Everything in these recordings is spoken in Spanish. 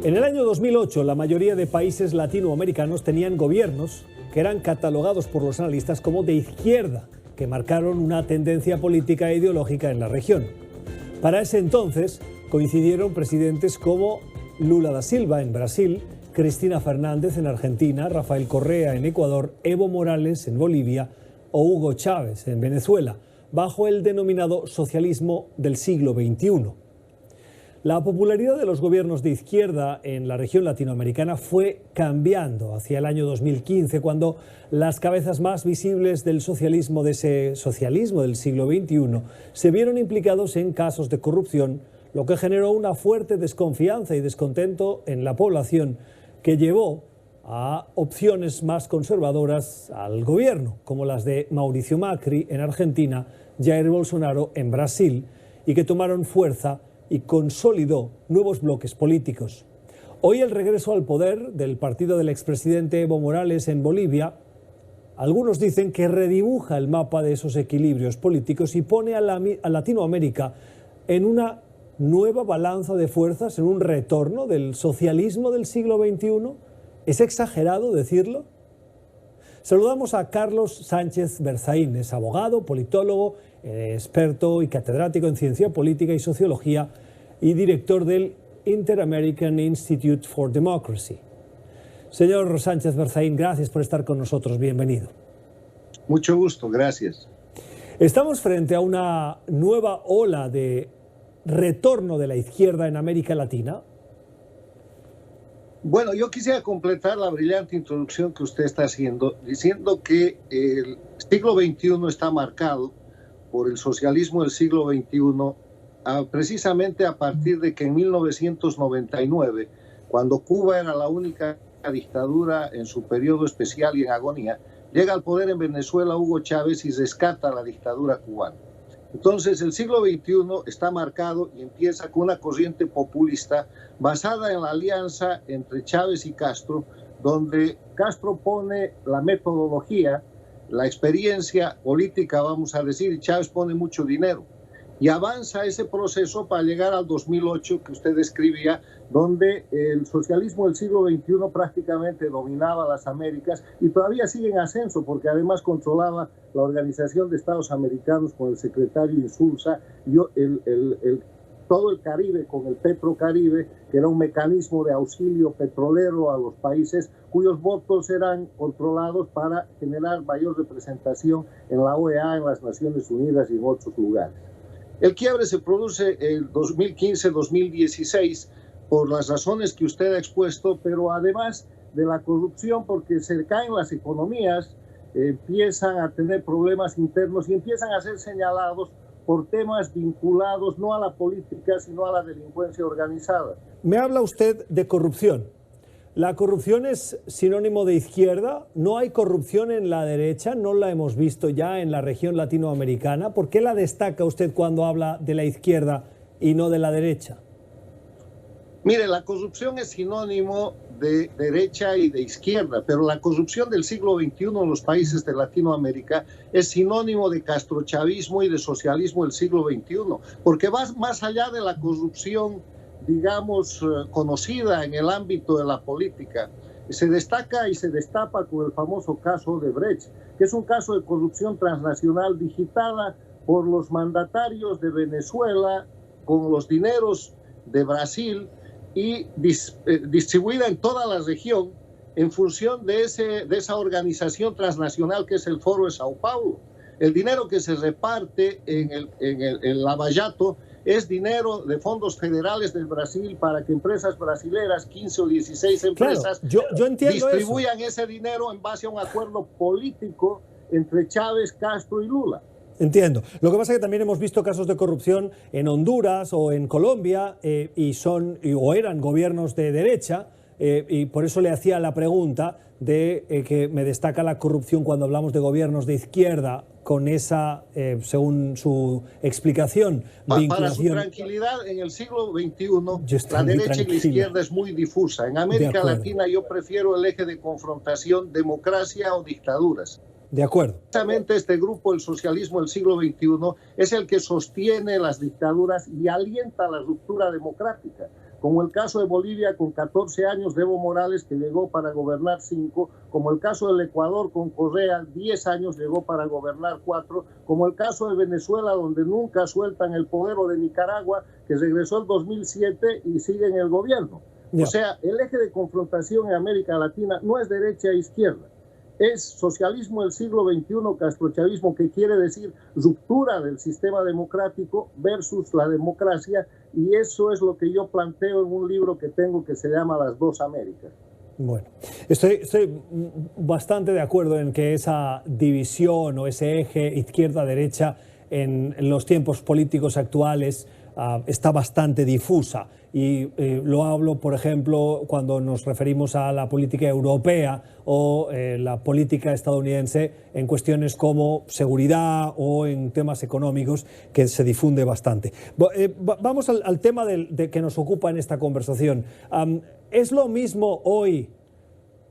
En el año 2008, la mayoría de países latinoamericanos tenían gobiernos que eran catalogados por los analistas como de izquierda, que marcaron una tendencia política e ideológica en la región. Para ese entonces coincidieron presidentes como Lula da Silva en Brasil, Cristina Fernández en Argentina, Rafael Correa en Ecuador, Evo Morales en Bolivia o Hugo Chávez en Venezuela, bajo el denominado socialismo del siglo XXI. La popularidad de los gobiernos de izquierda en la región latinoamericana fue cambiando hacia el año 2015, cuando las cabezas más visibles del socialismo, de ese socialismo del siglo XXI, se vieron implicados en casos de corrupción, lo que generó una fuerte desconfianza y descontento en la población, que llevó a opciones más conservadoras al gobierno, como las de Mauricio Macri en Argentina, Jair Bolsonaro en Brasil, y que tomaron fuerza y consolidó nuevos bloques políticos. Hoy el regreso al poder del partido del expresidente Evo Morales en Bolivia, algunos dicen que redibuja el mapa de esos equilibrios políticos y pone a Latinoamérica en una nueva balanza de fuerzas, en un retorno del socialismo del siglo XXI. ¿Es exagerado decirlo? Saludamos a Carlos Sánchez Berzaín, es abogado, politólogo, experto y catedrático en ciencia política y sociología y director del Inter-American Institute for Democracy. Señor Sánchez Berzaín, gracias por estar con nosotros, bienvenido. Mucho gusto, gracias. Estamos frente a una nueva ola de retorno de la izquierda en América Latina. Bueno, yo quisiera completar la brillante introducción que usted está haciendo, diciendo que el siglo XXI está marcado por el socialismo del siglo XXI, precisamente a partir de que en 1999, cuando Cuba era la única dictadura en su periodo especial y en agonía, llega al poder en Venezuela Hugo Chávez y rescata la dictadura cubana. Entonces el siglo XXI está marcado y empieza con una corriente populista basada en la alianza entre Chávez y Castro, donde Castro pone la metodología, la experiencia política, vamos a decir, y Chávez pone mucho dinero. Y avanza ese proceso para llegar al 2008 que usted describía, donde el socialismo del siglo XXI prácticamente dominaba las Américas y todavía sigue en ascenso, porque además controlaba la Organización de Estados Americanos con el secretario Insulza, y todo el Caribe con el Petrocaribe, que era un mecanismo de auxilio petrolero a los países cuyos votos eran controlados para generar mayor representación en la OEA, en las Naciones Unidas y en otros lugares. El quiebre se produce en 2015-2016 por las razones que usted ha expuesto, pero además de la corrupción, porque se caen las economías, empiezan a tener problemas internos y empiezan a ser señalados por temas vinculados no a la política, sino a la delincuencia organizada. Me habla usted de corrupción. ¿La corrupción es sinónimo de izquierda? ¿No hay corrupción en la derecha? ¿No la hemos visto ya en la región latinoamericana? ¿Por qué la destaca usted cuando habla de la izquierda y no de la derecha? Mire, la corrupción es sinónimo de derecha y de izquierda, pero la corrupción del siglo XXI en los países de Latinoamérica es sinónimo de castrochavismo y de socialismo del siglo XXI, porque va más allá de la corrupción, digamos, conocida en el ámbito de la política. Se destaca y se destapa con el famoso caso de Brecht, que es un caso de corrupción transnacional digitada por los mandatarios de Venezuela con los dineros de Brasil y distribuida en toda la región en función de esa organización transnacional que es el Foro de Sao Paulo. El dinero que se reparte en el Lavallato es dinero de fondos federales del Brasil para que empresas brasileras, 15 o 16 empresas, claro, yo entiendo distribuyan ese dinero en base a un acuerdo político entre Chávez, Castro y Lula. Entiendo. Lo que pasa es que también hemos visto casos de corrupción en Honduras o en Colombia o eran gobiernos de derecha y por eso le hacía la pregunta de que me destaca la corrupción cuando hablamos de gobiernos de izquierda con esa, según su explicación, vinculación. Para su tranquilidad, en el siglo XXI, la derecha y la izquierda es muy difusa. En América Latina yo prefiero el eje de confrontación, democracia o dictaduras. De acuerdo. Precisamente este grupo, el socialismo del siglo XXI, es el que sostiene las dictaduras y alienta la ruptura democrática. como el caso de Bolivia con 14 años de Evo Morales, que llegó para gobernar 5, como el caso del Ecuador con Correa, 10 años llegó para gobernar 4, como el caso de Venezuela, donde nunca sueltan el poder, o de Nicaragua, que regresó en 2007 y sigue en el gobierno. O sea, el eje de confrontación en América Latina no es derecha e izquierda, es socialismo del siglo XXI, castrochavismo, que quiere decir ruptura del sistema democrático versus la democracia, y eso es lo que yo planteo en un libro que tengo que se llama Las Dos Américas. Bueno, estoy bastante de acuerdo en que esa división o ese eje izquierda-derecha en los tiempos políticos actuales está bastante difusa, y lo hablo, por ejemplo, cuando nos referimos a la política europea o la política estadounidense en cuestiones como seguridad o en temas económicos, que se difunde bastante. Vamos al tema que nos ocupa en esta conversación. ¿Es lo mismo hoy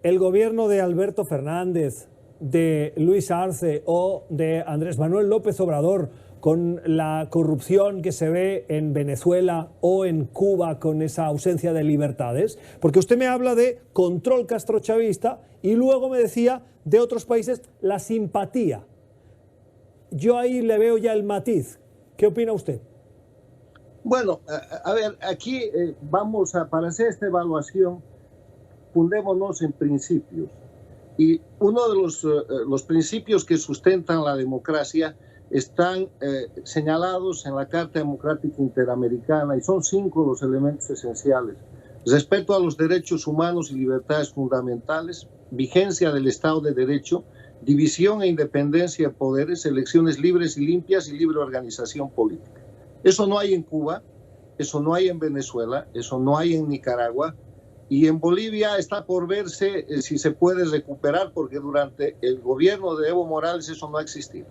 el gobierno de Alberto Fernández, de Luis Arce o de Andrés Manuel López Obrador, con la corrupción que se ve en Venezuela o en Cuba con esa ausencia de libertades? Porque usted me habla de control castrochavista y luego me decía de otros países la simpatía. Yo ahí le veo ya el matiz. ¿Qué opina usted? Bueno, a ver, aquí para hacer esta evaluación, fundémonos en principios. Y uno de los principios que sustentan la democracia están señalados en la Carta Democrática Interamericana, y son 5 los elementos esenciales: respeto a los derechos humanos y libertades fundamentales, vigencia del Estado de Derecho, división e independencia de poderes, elecciones libres y limpias y libre organización política. Eso no hay en Cuba, eso no hay en Venezuela, eso no hay en Nicaragua, y en Bolivia está por verse si se puede recuperar, porque durante el gobierno de Evo Morales eso no ha existido.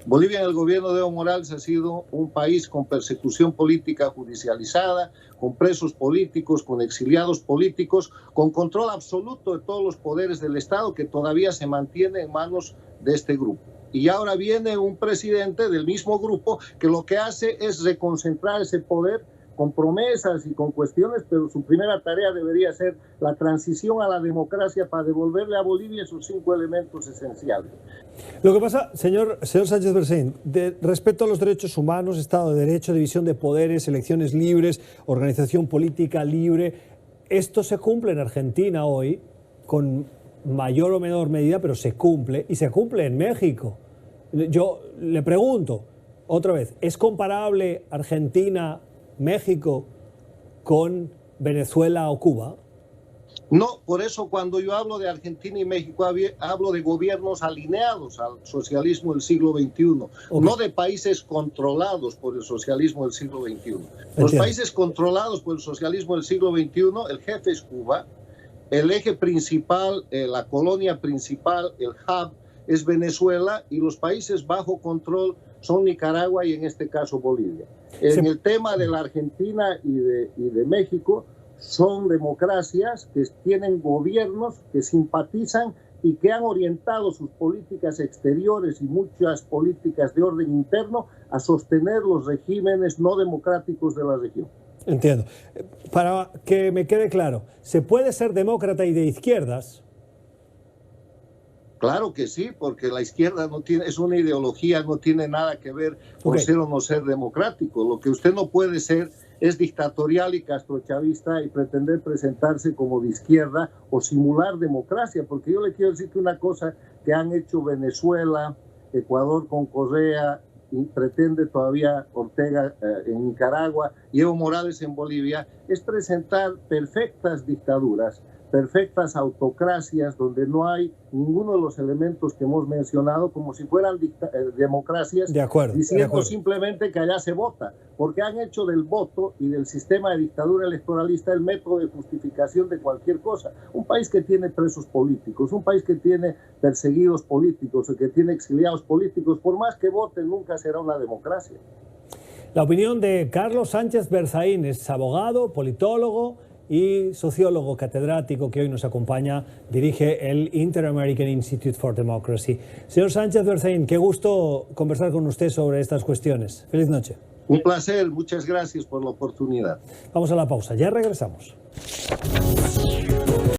Bolivia en el gobierno de Evo Morales ha sido un país con persecución política judicializada, con presos políticos, con exiliados políticos, con control absoluto de todos los poderes del Estado, que todavía se mantiene en manos de este grupo. Y ahora viene un presidente del mismo grupo que lo que hace es reconcentrar ese poder con promesas y con cuestiones, pero su primera tarea debería ser la transición a la democracia para devolverle a Bolivia esos 5 elementos esenciales. Lo que pasa, señor Sánchez Berzaín, respecto a los derechos humanos, Estado de Derecho, división de poderes, elecciones libres, organización política libre, esto se cumple en Argentina hoy, con mayor o menor medida, pero se cumple, y se cumple en México. Yo le pregunto, otra vez, ¿es comparable Argentina, México con Venezuela o Cuba? No, por eso cuando yo hablo de Argentina y México hablo de gobiernos alineados al socialismo del siglo XXI, no de países controlados por el socialismo del siglo XXI. Los países controlados por el socialismo del siglo XXI, el jefe es Cuba, el eje principal, la colonia principal, el hub, es Venezuela, y los países bajo control son Nicaragua y en este caso Bolivia. En el tema de la Argentina y de México, son democracias que tienen gobiernos que simpatizan y que han orientado sus políticas exteriores y muchas políticas de orden interno a sostener los regímenes no democráticos de la región. Entiendo. Para que me quede claro, ¿se puede ser demócrata y de izquierdas? Claro que sí, porque la izquierda es una ideología, no tiene nada que ver con ser o no ser democrático. Lo que usted no puede ser es dictatorial y castrochavista y pretender presentarse como de izquierda o simular democracia, porque yo le quiero decir que una cosa que han hecho Venezuela, Ecuador con Correa, y pretende todavía Ortega en Nicaragua y Evo Morales en Bolivia, es presentar perfectas dictaduras, perfectas autocracias donde no hay ninguno de los elementos que hemos mencionado, como si fueran democracias, diciendo simplemente que allá se vota, porque han hecho del voto y del sistema de dictadura electoralista el método de justificación de cualquier cosa. Un país que tiene presos políticos, un país que tiene perseguidos políticos o que tiene exiliados políticos, por más que voten, nunca será una democracia. La opinión de Carlos Sánchez Berzaín, es abogado, politólogo y sociólogo catedrático que hoy nos acompaña, dirige el Inter-American Institute for Democracy. Señor Sánchez Berzaín, qué gusto conversar con usted sobre estas cuestiones. Feliz noche. Un placer, muchas gracias por la oportunidad. Vamos a la pausa, ya regresamos.